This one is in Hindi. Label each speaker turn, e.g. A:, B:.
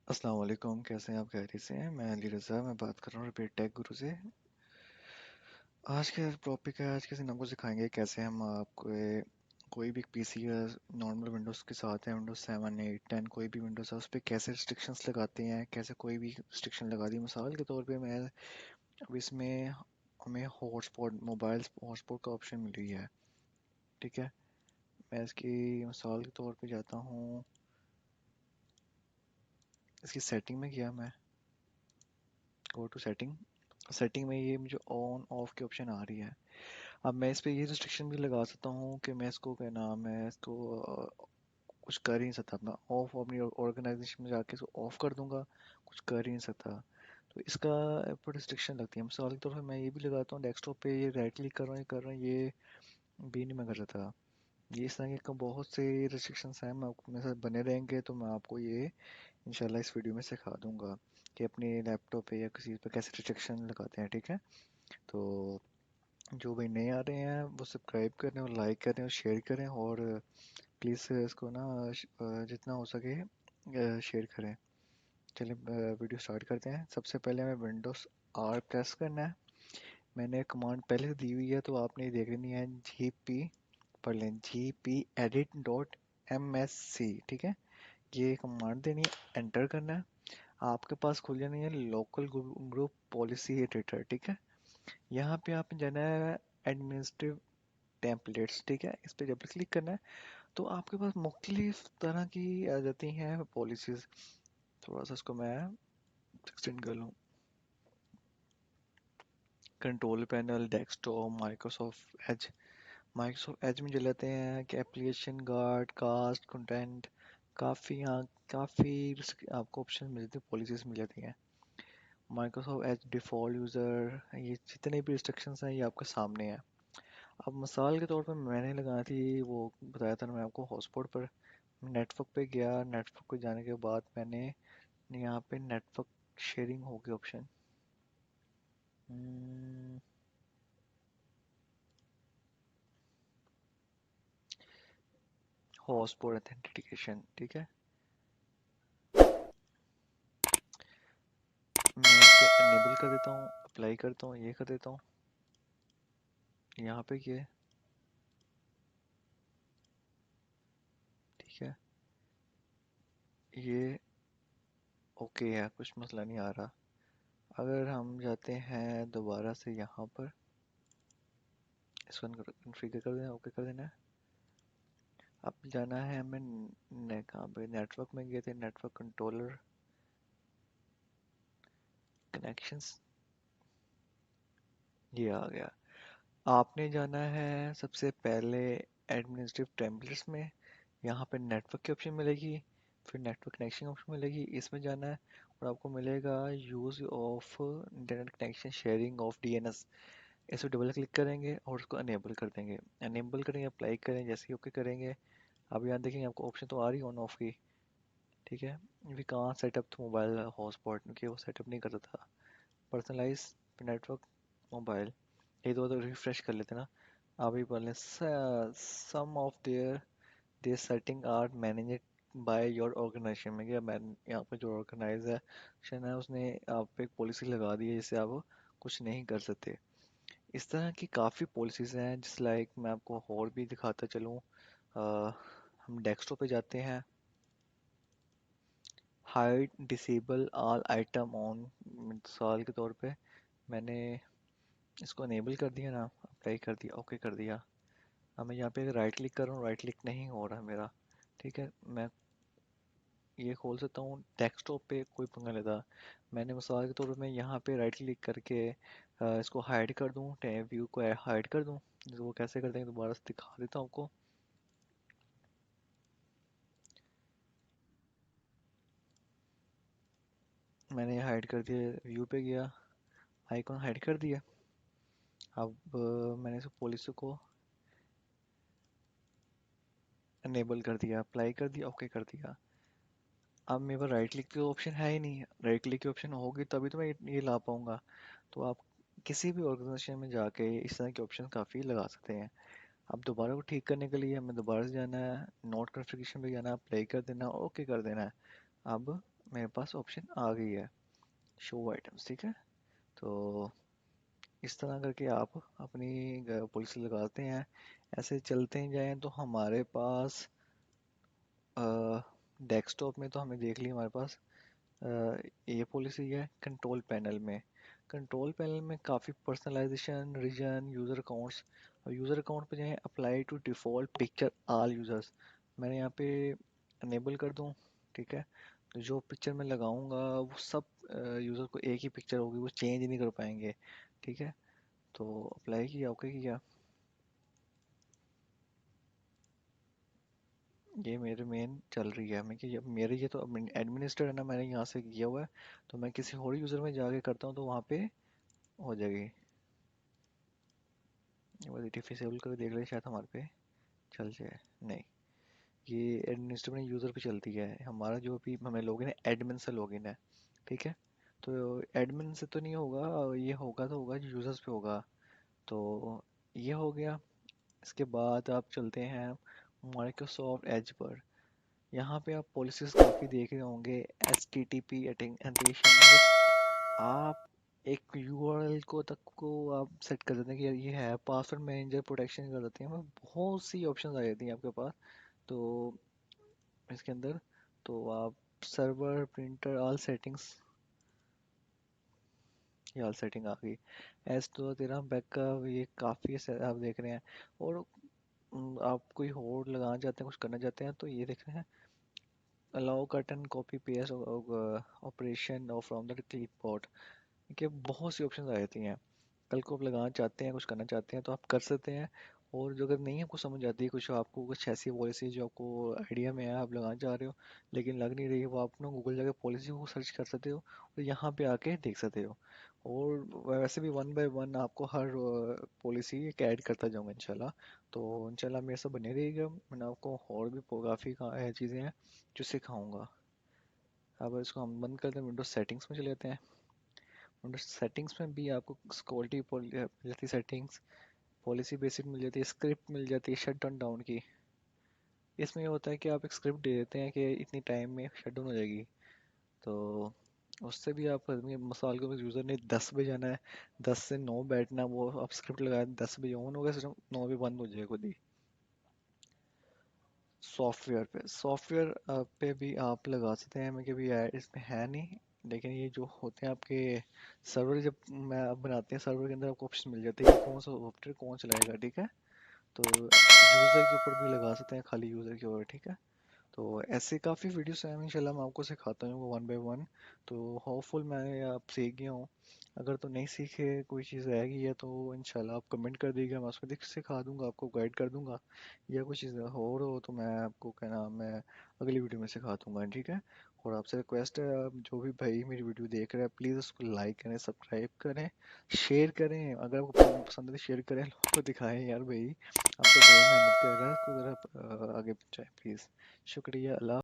A: अस्सलाम वालेकुम। कैसे हैं आप? खैरियत से हैं? मैं अली रज़ा, मैं बात कर रहा हूँ रिपीट टेक गुरु से। आज का टॉपिक है, आज किसी आपको सिखाएंगे कैसे हम आपको कोई भी पीसी या नॉर्मल विंडोज़ के साथ है, विंडोज़ 7 8 10 कोई भी विंडोज़ है, उस पर कैसे रिस्ट्रिक्शंस लगाते हैं, कैसे कोई भी रिस्ट्रिक्शन लगा दी। मिसाल के तौर पे मैं अब इसमें हमें हॉटस्पॉट, मोबाइल हॉटस्पॉट का ऑप्शन मिल रही है। ठीक है, मैं इसकी मिसाल के तौर पे जाता हूँ, इसकी सेटिंग में गया मैं, गो टू सेटिंग। सेटिंग में ये मुझे ऑन ऑफ की ऑप्शन आ रही है। अब मैं इस पे ये रिस्ट्रिक्शन भी लगा सकता हूँ कि मैं इसको, क्या नाम है, इसको कुछ कर ही नहीं सकता। अपना ऑफ, अपनी ऑर्गेनाइजेशन में जाके इसको ऑफ कर दूंगा, कुछ कर ही नहीं सकता। तो इसका ऊपर रिस्ट्रिक्शन लगती है। मिसाल के तौर पर मैं ये भी लगाता हूँ, डेस्कटॉप पे ये राइट क्लिक कर रहा हूँ, ये कर रहा हूँ, ये भी नहीं मैं कर सकता। ये इस तरह के बहुत से रिस्ट्रिक्शंस हैं, मैं मेरे साथ बने रहेंगे तो मैं आपको ये इंशाल्लाह इस वीडियो में सिखा दूंगा कि अपने लैपटॉप पे या किसी पे कैसे रिस्ट्रिक्शन लगाते हैं। ठीक है, तो जो भाई नए आ रहे हैं वो सब्सक्राइब करें और लाइक करें और शेयर करें, और प्लीज़ इसको ना जितना हो सके शेयर करें। चलिए वीडियो स्टार्ट करते हैं। सबसे पहले हमें विंडोज़ आर प्रेस करना है। मैंने कमांड पहले से दी हुई है तो आपने ये देख लेनी है, जी पी, पढ़ लें, G P edit dot M S C. ठीक है, ये कमांड देनी है, एंटर करना है। आपके पास खुल जानी है लोकल ग्रुप पॉलिसी एडिटर। ठीक है, यहाँ पे आपने जाना है एडमिनिस्ट्रेटिव टेम्पलेट्स। ठीक है, इस पे जब क्लिक करना है तो आपके पास मुख्तलिफ तरह की आ जाती हैं पॉलिसीज। थोड़ा सा इसको मैं एक्सटेंड कर लूँ। Control panel, desktop, Microsoft Edge में चलाते हैं कि एप्लीकेशन गार्ड, कास्ट, कंटेंट, काफ़ी यहाँ काफ़ी आपको ऑप्शन मिल जाते हैं, पॉलिसीज मिल जाती हैं। माइक्रोसॉफ्ट एज डिफ़ॉल्ट यूज़र, ये जितने भी रिस्ट्रिक्शंस हैं ये आपके सामने हैं। अब मिसाल के तौर पर मैंने लगाई थी, वो बताया था ना मैं आपको, हॉटस्पॉट पर नेटवर्क पे गया। नेटवर्क पे जाने के बाद मैंने यहाँ पे नेटवर्क शेयरिंग हो गया ऑप्शन, हॉटस्पॉट ऑथेंटिकेशन। ठीक है, मैं इसे अनेबल कर देता हूँ, अप्लाई करता हूँ, ये कर देता हूँ, यहाँ पे ये। ठीक है, ये ओके है, कुछ मसला नहीं आ रहा। अगर हम जाते हैं दोबारा से यहाँ पर, इसको कॉन्फ़िगर कर देना, ओके कर देना है। अब जाना है हमें कहाँ पे, नेटवर्क में गए थे, नेटवर्क कंट्रोलर, कनेक्शंस, ये आ गया। आपने जाना है सबसे पहले एडमिनिस्ट्रेटिव टेम्पलेट्स में, यहाँ पे नेटवर्क की ऑप्शन मिलेगी, फिर नेटवर्क कनेक्शन ऑप्शन मिलेगी, इसमें जाना है और आपको मिलेगा use of internet connection sharing of DNS. इस पर डबल क्लिक करेंगे और उसको अनेबल कर देंगे। अनेबल करेंगे, अप्लाई करें, जैसे ही ओके करेंगे अब यहाँ देखेंगे आपको ऑप्शन तो आ रही है ऑन ऑफ की। ठीक है, वी कहाँ सेटअप तो मोबाइल हॉटस्पॉट, क्योंकि वो सेटअप नहीं करता था। पर्सनलाइज नेटवर्क मोबाइल, ये दो तो रिफ्रेश कर लेते ना। अभी बोले some of their they setting are manage by your organisation में गया। मैं यहाँ पे जो ऑर्गेनाइजेशन है उसने आप पे एक पॉलिसी लगा दी है जिससे आप कुछ नहीं कर सकते। इस तरह की काफ़ी पॉलिसीज़ हैं, जिस लाइक मैं आपको और भी दिखाता चलूँ। हम डेस्कटॉप पे जाते हैं, hide disable all item on, मिसाल के तौर पे मैंने इसको अनेबल कर दिया ना, अप्लाई कर दिया, ओके कर दिया। अब मैं यहाँ पे राइट क्लिक कर रहा हूँ, राइट क्लिक नहीं हो रहा मेरा। ठीक है, मैं ये खोल सकता हूँ, डेस्कटॉप पे कोई पंगा लेता। मैंने मिसाल के तौर पे मैं यहाँ पे राइट क्लिक करके इसको हाइड कर दूँ, व्यू को हाइड कर दूँ। तो वो कैसे करते हैं दोबारा से दिखा देता हूँ आपको। मैंने हाइड कर दिया, व्यू पे गया, आइकॉन हाइड कर दिया। अब मैंने इस पॉलिसी को अनेबल कर दिया, अप्लाई कर दिया, ओके कर दिया। अब मेरे पास राइट क्लिक की ऑप्शन है ही नहीं। राइट क्लिक की ऑप्शन होगी तभी तो मैं ये ला पाऊंगा। तो आप किसी भी ऑर्गेनाइजेशन में जाके इस तरह के ऑप्शन काफ़ी लगा सकते हैं। अब दोबारा को ठीक करने के लिए हमें दोबारा से जाना है, नोट कॉन्फ़िगरेशन पे जाना है, प्ले कर देना, ओके कर देना है। अब मेरे पास ऑप्शन आ गई है, शो आइटम्स, ठीक है। तो इस तरह करके आप अपनी पॉलिसी लगाते हैं। ऐसे चलते हैं जाएं तो हमारे पास डेस्कटॉप में तो हमने देख ली, हमारे पास ये पॉलिसी है। कंट्रोल पैनल में काफ़ी पर्सनलाइजेशन, रीजन, यूज़र अकाउंट्स। और यूज़र अकाउंट पे जाएं, apply to default picture all users, मैंने यहाँ पे अनेबल कर दूँ, ठीक है। तो जो पिक्चर मैं लगाऊंगा वो सब यूज़र को एक ही पिक्चर होगी, वो चेंज नहीं कर पाएंगे, ठीक है। तो अप्लाई किया, ओके किया। ये मेरे मेन चल रही है, मैं कि मेरे ये तो एडमिनिस्टर है ना, मैंने यहाँ से किया हुआ है। तो मैं किसी और यूज़र में जाके करता हूँ तो वहाँ पे हो जाएगी। ये बस डिसेबल करके देख ले, शायद हमारे पे चल जाए। नहीं, ये एडमिनिस्टर में यूज़र पे चलती है। हमारा जो भी हमें लॉगिन है, एडमिन से लॉगिन है, ठीक है। तो एडमिन से तो नहीं होगा, ये होगा तो होगा यूज़र्स पे होगा। तो ये हो गया। इसके बाद आप चलते हैं माइक्रोसॉफ्ट एज पर। यहाँ पे आप पॉलिसीज काफ़ी देख रहे होंगे। H T T P attention, आप एक यूआरएल को तक को आप सेट कर देते हैं कि यार ये है। पासवर्ड मैनेजर प्रोटेक्शन कर देते हैं, मतलब बहुत सी ऑप्शंस आ जाती हैं आपके पास। तो इसके अंदर तो आप सर्वर, प्रिंटर, ऑल सेटिंग्स, ये ऑल सेटिंग आ गई। एस तो तेरा बैकअप, ये काफ़ी आप देख रहे हैं। और आप कोई होल्ड लगाना चाहते हैं, कुछ करना चाहते हैं, तो ये देख रहे हैं, allow cut and copy paste operation और फ्रॉम द क्लिपबोर्ड, कि बहुत सी ऑप्शंस आ जाती हैं। कल को आप लगाना चाहते हैं, कुछ करना चाहते हैं, तो आप कर सकते हैं। और जो अगर नहीं आपको समझ आती है, कुछ आपको कुछ ऐसी पॉलिसी जो आपको आइडिया में है, आप लगाना चाह रहे हो लेकिन लग नहीं रही, वो आप ना गूगल जाके पॉलिसी को सर्च कर सकते हो और यहाँ पे आके देख सकते हो। और वैसे भी वन बाय वन आपको हर पॉलिसी एक ऐड करता जाऊँगा इंशाल्लाह। तो इंशाल्लाह मेरे से बने रहिएगा, मैंने आपको और भी काफ़ी चीज़ें हैं जो सिखाऊंगा। अब इसको हम बंद करते हैं, विंडोज सेटिंग्स में चले जाते हैं। विंडोज सेटिंग्स में भी आपको क्वालिटी मिल जाती है, सेटिंग्स, पॉलिसी बेसिक मिल जाती है, स्क्रिप्ट मिल जाती है शट डाउन डाउन की। इसमें ये होता है कि आप एक स्क्रिप्ट दे देते हैं कि इतनी टाइम में शट डाउन हो जाएगी। तो उससे भी आप आदमी, मिसाल को यूज़र ने 10 बजे जाना है, 10 से 9 बैठना, वो आप स्क्रिप्ट लगाए 10 बजे ऑन होगा सिस्टम, 9 बजे बंद हो जाएगा खुद ही। सॉफ्टवेयर पे भी आप लगा सकते हैं, मैं कि भी ऐड इसमें है नहीं। लेकिन ये जो होते हैं आपके सर्वर, जब मैं आप बनाते हैं सर्वर के अंदर आपको ऑप्शन मिल जाते हैं कि कौन सा सॉफ्टवेयर कौन चलाएगा, ठीक है। तो यूज़र के ऊपर भी लगा सकते हैं, खाली यूज़र के ऊपर, ठीक है। तो ऐसे काफ़ी वीडियोस हैं, इंशाल्लाह मैं आपको सिखाता हूँ वन बाय वन। तो होपफुल मैं आप सीख गया हूँ। अगर तो नहीं सीखे, कोई चीज़ रह गई है, तो इंशाल्लाह आप कमेंट कर दीजिएगा, मैं उसको देख सिखा दूंगा, आपको गाइड कर दूंगा। या कुछ चीज़ और हो तो मैं आपको, क्या नाम, मैं अगली वीडियो में सिखा दूंगा, ठीक है। और आपसे रिक्वेस्ट है, आप जो भी भाई मेरी वीडियो देख रहे हैं, प्लीज़ उसको लाइक करें, सब्सक्राइब करें, शेयर करें। अगर आपको पसंद है तो शेयर करें, लोगों को दिखाएं यार भाई, आपका भाई मेहनत कर रहा है, उसको ज़रा आगे पहुँचाएं प्लीज़। शुक्रिया, अल्लाह।